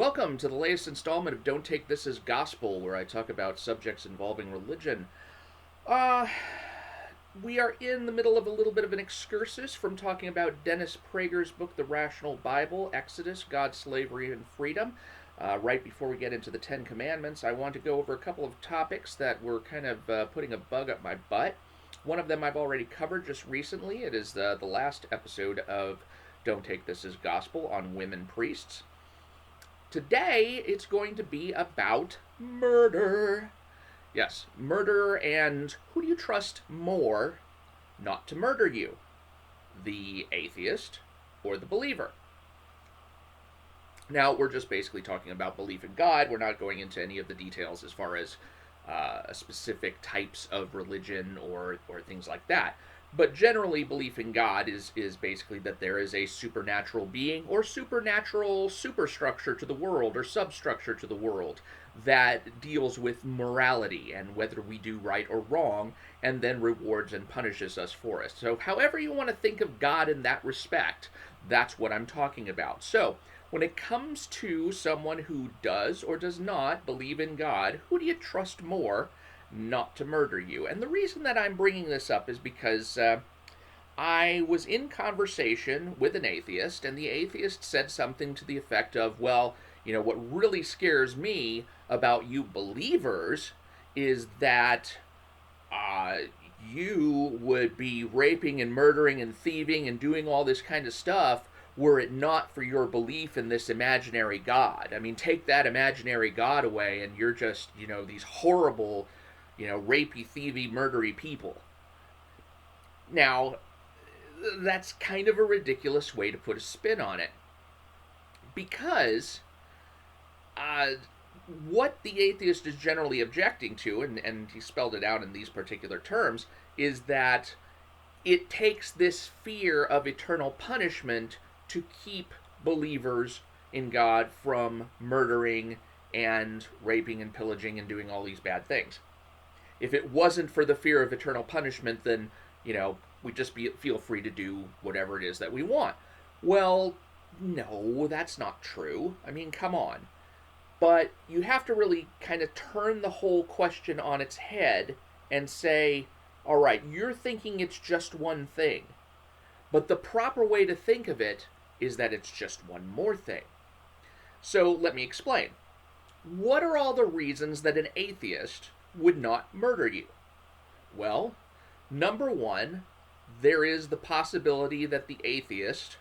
Welcome to the latest installment of Don't Take This as Gospel, where I talk about subjects involving religion. Uh, we are in the middle of a little bit of an excursus from talking about Dennis Prager's book, The Rational Bible, Exodus, God, Slavery, and Freedom. Right before we get into the Ten Commandments, I want to go over a couple of topics that were kind of putting a bug up my butt. One of them I've already covered just recently. It is the last episode of Don't Take This as Gospel on women priests. Today, it's going to be about murder. Yes, murder, and who do you trust more not to murder you? The atheist or the believer? Now, we're just basically talking about belief in God. We're not going into any of the details as far as specific types of religion or things like that. But generally, belief in God is basically that there is a supernatural being or supernatural superstructure to the world or substructure to the world that deals with morality and whether we do right or wrong, and then rewards and punishes us for it. So however you want to think of God in that respect, that's what I'm talking about. So when it comes to someone who does or does not believe in God, who do you trust more not to murder you? And the reason that I'm bringing this up is because I was in conversation with an atheist, and the atheist said something to the effect of, well, you know, what really scares me about you believers is that you would be raping and murdering and thieving and doing all this kind of stuff were it not for your belief in this imaginary God. I mean, take that imaginary God away and you're just, you know, these horrible, you know, rapey, thievy, murdery people. Now, that's kind of a ridiculous way to put a spin on it. Because what the atheist is generally objecting to, and he spelled it out in these particular terms, is that it takes this fear of eternal punishment to keep believers in God from murdering and raping and pillaging and doing all these bad things. If it wasn't for the fear of eternal punishment, then, you know, we'd just feel free to do whatever it is that we want. Well, no, that's not true. I mean, come on. But you have to really kind of turn the whole question on its head and say, all right, you're thinking it's just one thing. But the proper way to think of it is that it's just one more thing. So let me explain. What are all the reasons that an atheist would not murder you? Well, number one, there is the possibility that the atheist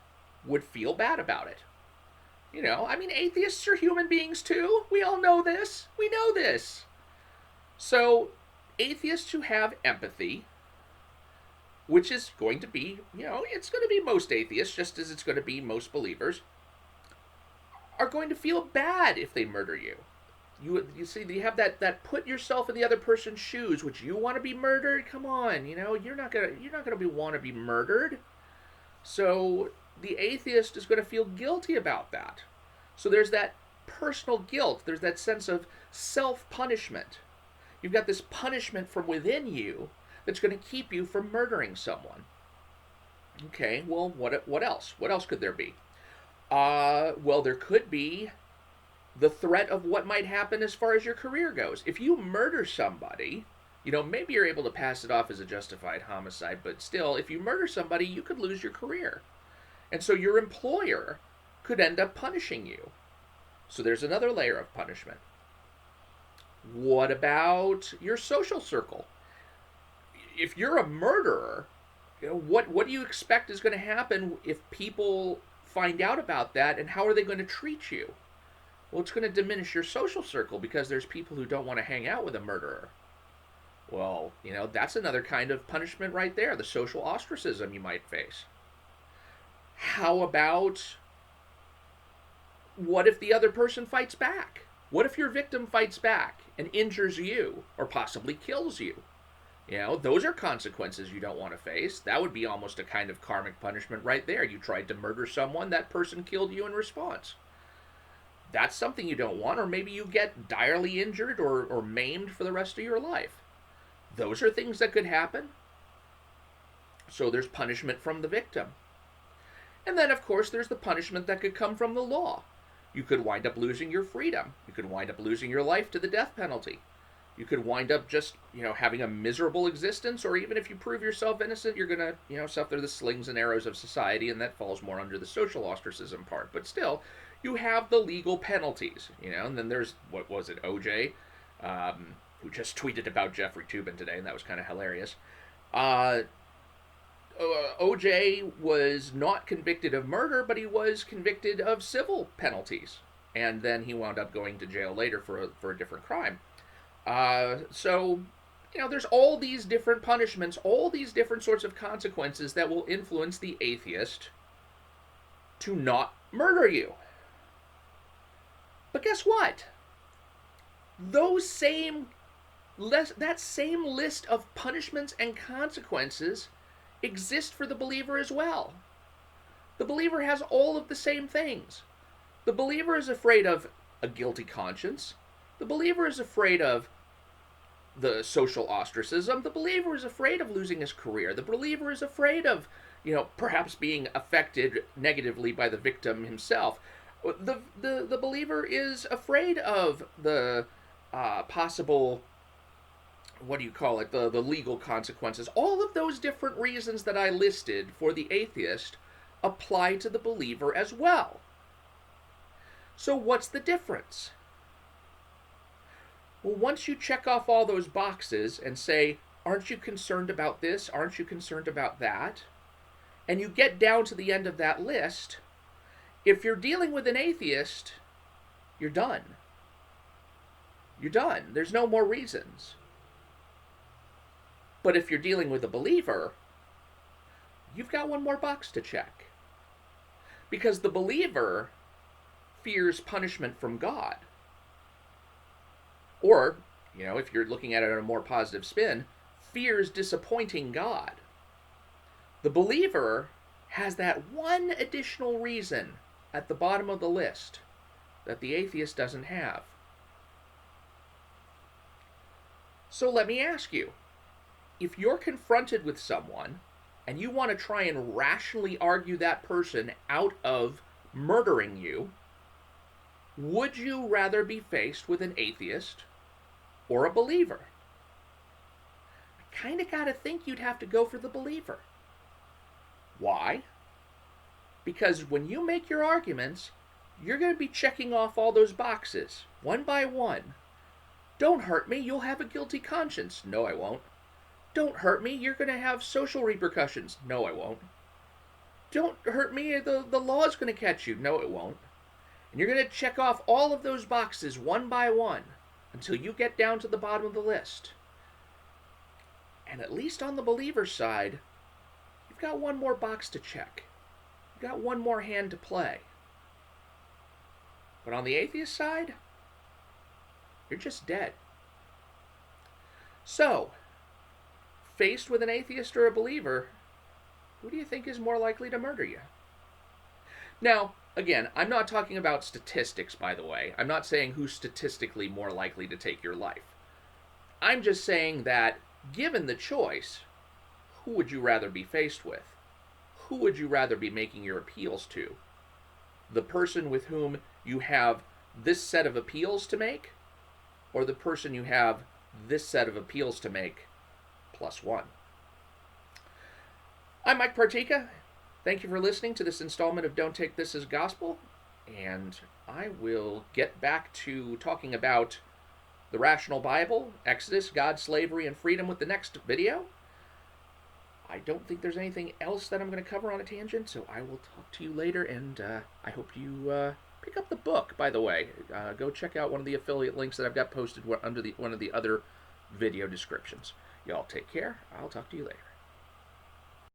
would feel bad about it. You know, I mean, atheists are human beings too. We all know this. We know this. So, atheists who have empathy, which is going to be, you know, it's going to be most atheists, just as it's going to be most believers, are going to feel bad if they murder you. You see, you have that put yourself in the other person's shoes. Would you want to be murdered? Come on, you know, you're not gonna want to be murdered. So the atheist is going to feel guilty about that. So there's that personal guilt. There's that sense of self-punishment. You've got this punishment from within you that's going to keep you from murdering someone. Okay, well, what else? What else could there be? Well, there could be the threat of what might happen as far as your career goes. If you murder somebody, you know, maybe you're able to pass it off as a justified homicide, but still, if you murder somebody, you could lose your career. And so your employer could end up punishing you. So there's another layer of punishment. What about your social circle? If you're a murderer, you know, what do you expect is going to happen if people find out about that, and how are they going to treat you? Well, it's going to diminish your social circle because there's people who don't want to hang out with a murderer. Well, you know, that's another kind of punishment right there, the social ostracism you might face. How about, what if the other person fights back? What if your victim fights back and injures you or possibly kills you? You know, those are consequences you don't want to face. That would be almost a kind of karmic punishment right there. You tried to murder someone, that person killed you in response. That's something you don't want, or maybe you get direly injured or maimed for the rest of your life. Those are things that could happen. So there's punishment from the victim. And then, of course, there's the punishment that could come from the law. You could wind up losing your freedom. You could wind up losing your life to the death penalty. You could wind up just, having a miserable existence, or even if you prove yourself innocent, you're going to, suffer the slings and arrows of society, and that falls more under the social ostracism part. But still, you have the legal penalties, and then there's, what was it, OJ, who just tweeted about Jeffrey Toobin today, and that was kind of hilarious. OJ was not convicted of murder, but he was convicted of civil penalties, and then he wound up going to jail later for a different crime. So, there's all these different punishments, all these different sorts of consequences that will influence the atheist to not murder you. But guess what? That same list of punishments and consequences exist for the believer as well. The believer has all of the same things. The believer is afraid of a guilty conscience. The believer is afraid of the social ostracism. The believer is afraid of losing his career. The believer is afraid of, perhaps being affected negatively by the victim himself. The believer is afraid of the possible, the legal consequences. All of those different reasons that I listed for the atheist apply to the believer as well. So what's the difference? Well, once you check off all those boxes and say, aren't you concerned about this? Aren't you concerned about that? And you get down to the end of that list, if you're dealing with an atheist, you're done. You're done. There's no more reasons. But if you're dealing with a believer, you've got one more box to check. Because the believer fears punishment from God. Or, if you're looking at it on a more positive spin, fears disappointing God. The believer has that one additional reason at the bottom of the list that the atheist doesn't have. So let me ask you, if you're confronted with someone and you want to try and rationally argue that person out of murdering you, would you rather be faced with an atheist or a believer? I kind of got to think you'd have to go for the believer. Why? Because when you make your arguments, you're going to be checking off all those boxes, one by one. Don't hurt me, you'll have a guilty conscience. No, I won't. Don't hurt me, you're going to have social repercussions. No, I won't. Don't hurt me, the law's going to catch you. No, it won't. And you're going to check off all of those boxes one by one until you get down to the bottom of the list. And at least on the believer's side, you've got one more box to check. You've got one more hand to play. But on the atheist side, you're just dead. So, faced with an atheist or a believer, who do you think is more likely to murder you? Now, again, I'm not talking about statistics, by the way. I'm not saying who's statistically more likely to take your life. I'm just saying that, given the choice, who would you rather be faced with? Who would you rather be making your appeals to? The person with whom you have this set of appeals to make, or the person you have this set of appeals to make plus one? I'm Mike Partika. Thank you for listening to this installment of Don't Take This as Gospel, and I will get back to talking about the rational Bible, Exodus, God, slavery, and freedom with the next video. I don't think there's anything else that I'm going to cover on a tangent, so I will talk to you later, and I hope you pick up the book, by the way. Go check out one of the affiliate links that I've got posted under one of the other video descriptions. Y'all take care. I'll talk to you later.